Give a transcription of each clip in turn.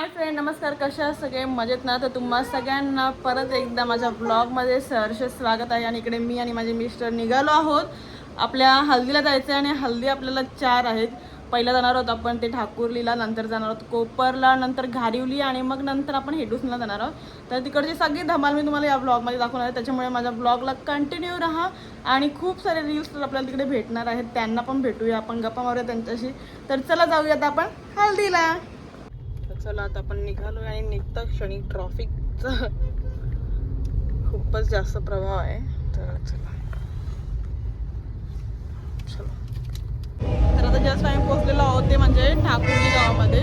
Hi friend, नमस्कार. कशा आहात सगळे? मजेत ना? तर तुम्हा सगळ्यांना परत एकदा माझ्या ब्लॉगमध्ये सहर्ष स्वागत आहे. आणि इकडे मी आणि माझे मिस्टर निघालो आहोत. आपल्या हल्दीला जायचं आहे आणि हल्दी आपल्याला 4 आहेत. पहिला जाणार आहोत आपण ते ठाकुर्लीला, नंतर जाणार आहोत कोपरला, नंतर घारिवली आणि मग नंतर आपण हेडूसला जाणार आहोत. तर तिकडची सगळी धमाल मी तुम्हाला या ब्लॉगमध्ये दाखवणार आहे. त्याच्यामुळे माझ्या ब्लॉगला कंटिन्यू राहा. आणि खूप सारे रील्स तर आपल्याला तिकडे भेटणार आहेत, त्यांना पण भेटूया, आपण गप्पा मारूया त्यांच्याशी. तर चला जाऊयात आपण हल्दीला. चला आता आपण निघालो आणि निघता क्षणी ट्रॉफिकचा खूपच जास्त प्रभाव आहे. तर चला तर आता जस्ट आम्ही पोहोचलेलो आहोत ते म्हणजे ठाकुर्ली गावामध्ये,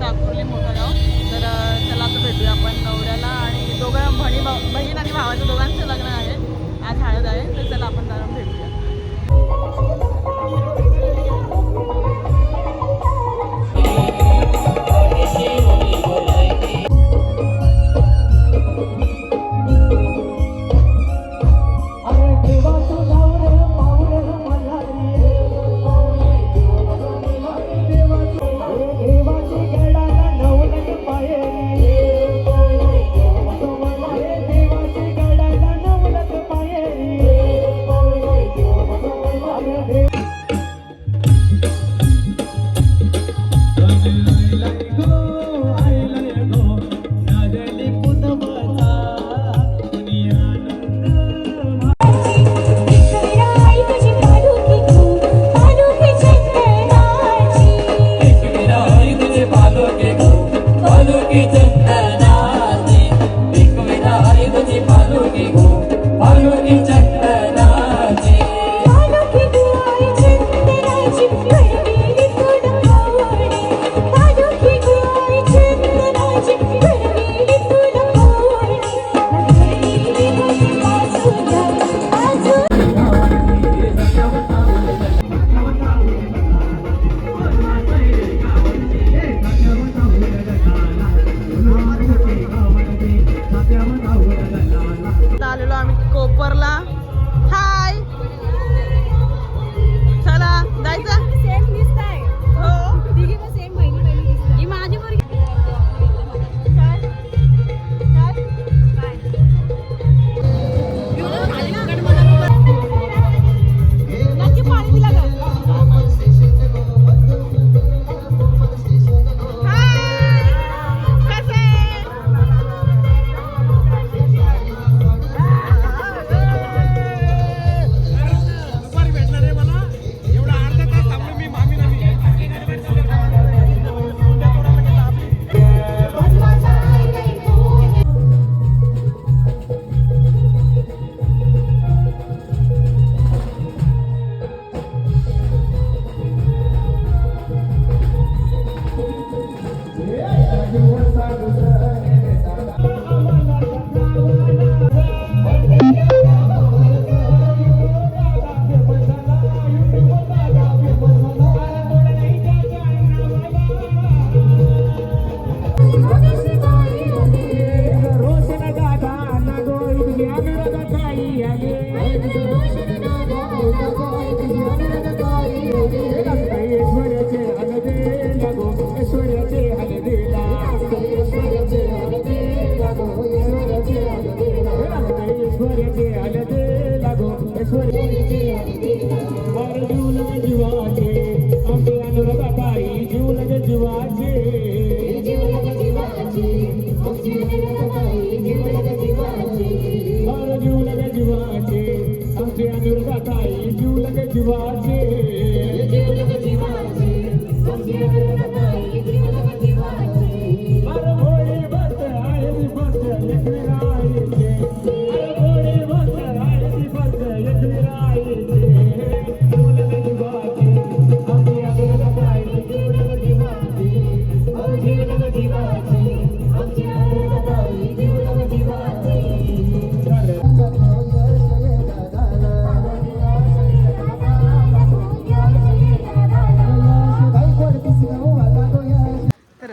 ठाकुर्ली मोठं गाव. तर चला आता भेटूया आपण नवऱ्याला आणि दोघं बहीण आणि भावाच्या दोघांचं लग्न आहे, आज हळद आहे. तर चला आपण जाऊन भेटूया. आलेलो आम्ही कोपरला. हाय, चला जायचं. सेम दिसताय हो, तिघी पण सेम बहिणी बहिणी दिसताय. ही माझी मुलगी काय काय काय नक्की पाणी दिला का?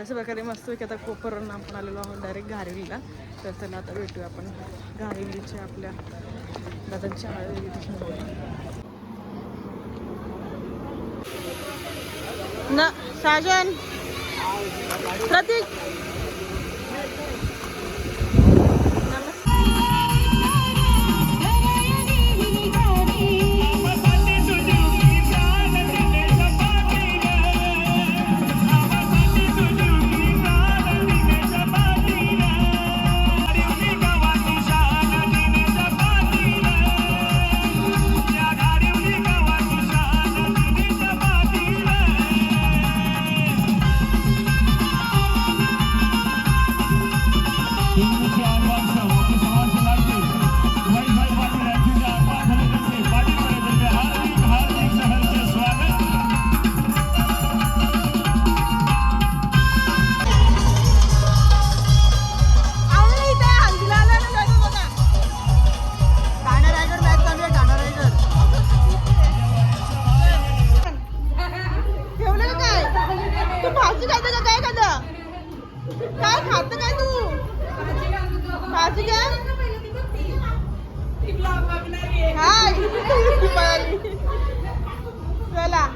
अशा प्रकारे मस्त की आता कोपरवरून आपण आलेलो आहोत डायरेक्ट घारिवलीला. तर चला आता भेटूया आपण घारिवलीच्या आपल्या दादांच्या ना. साजन, प्रतीक, काय खात काय तू भाजी काय हाय चला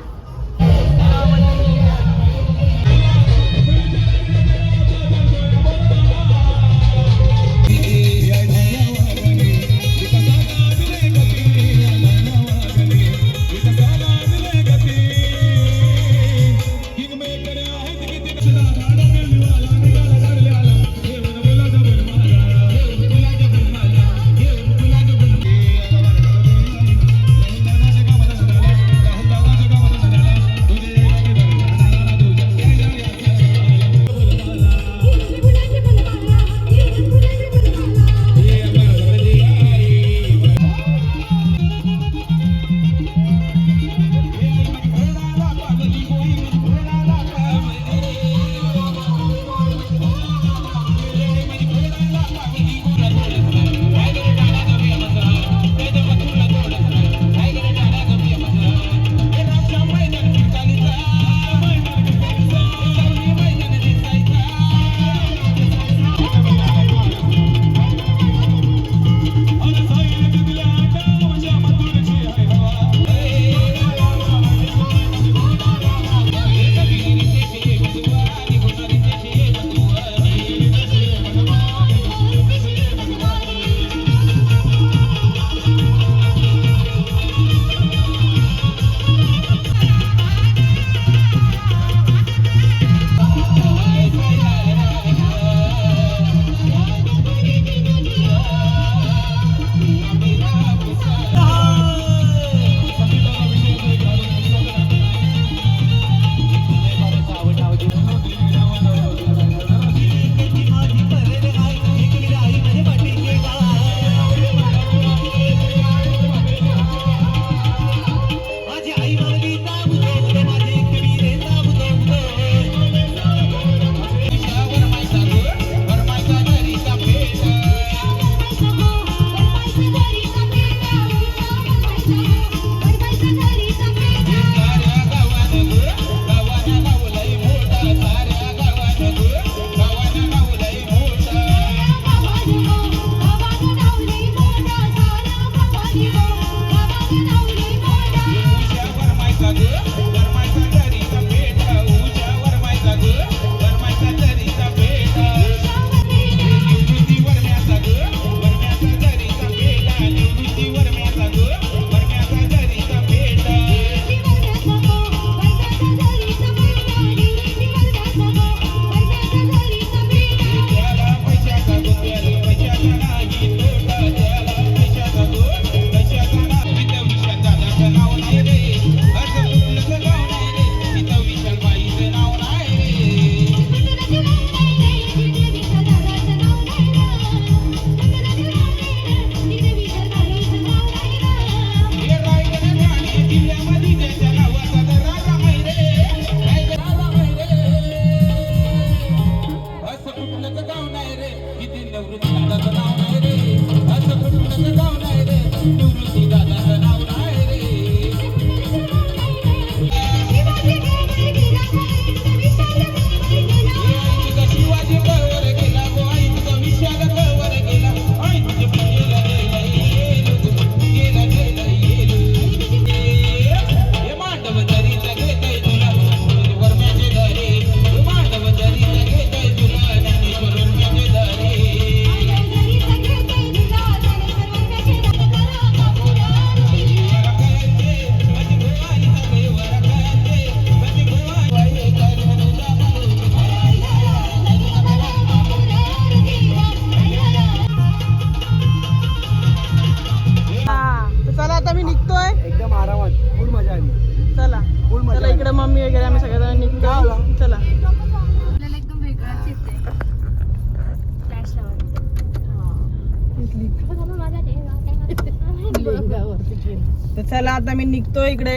तर चला आता मी निघतोय इकडे.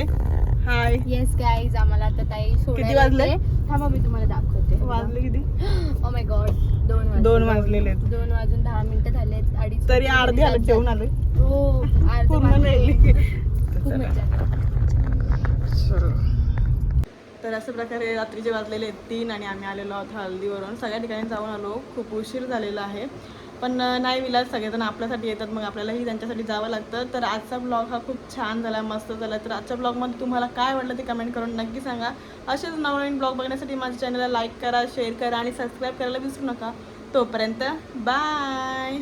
हाय येस गाईज, आम्हाला आता ताई किती वाजले? थांबा मी तुम्हाला दाखवते. वाजले किती? ओ माय गॉड, 2 वाजलेले आहेत. 2 वाजून 10 मिनिटं झालेत. 2:30 तरी अर्धी हालत जेवून आलोय. हो, अर्धी पूर्ण वाजले. नाही. खूप मजा. तर अशा प्रकारे रात्रीचे वाजलेले 3 आणि आम्ही आलेलो आहोत हल्दीवरून. सगळ्या ठिकाणी जाऊन आलो, खूप उशीर झालेला आहे. पण नाही विलाज, सगळेजण आपल्यासाठी येतात, मग आपल्यालाही त्यांच्यासाठी जावं लागतं. तर आजचा ब्लॉग हा खूप छान झाला, मस्त झाला. तर आजच्या ब्लॉगमध्ये तुम्हाला काय वाटलं ते कमेंट करून नक्की सांगा. असेच नवनवीन ब्लॉग बघण्यासाठी माझ्या चॅनलला लाईक करा, शेअर करा आणि सबस्क्राईब करायला विसरू नका. तोपर्यंत बाय.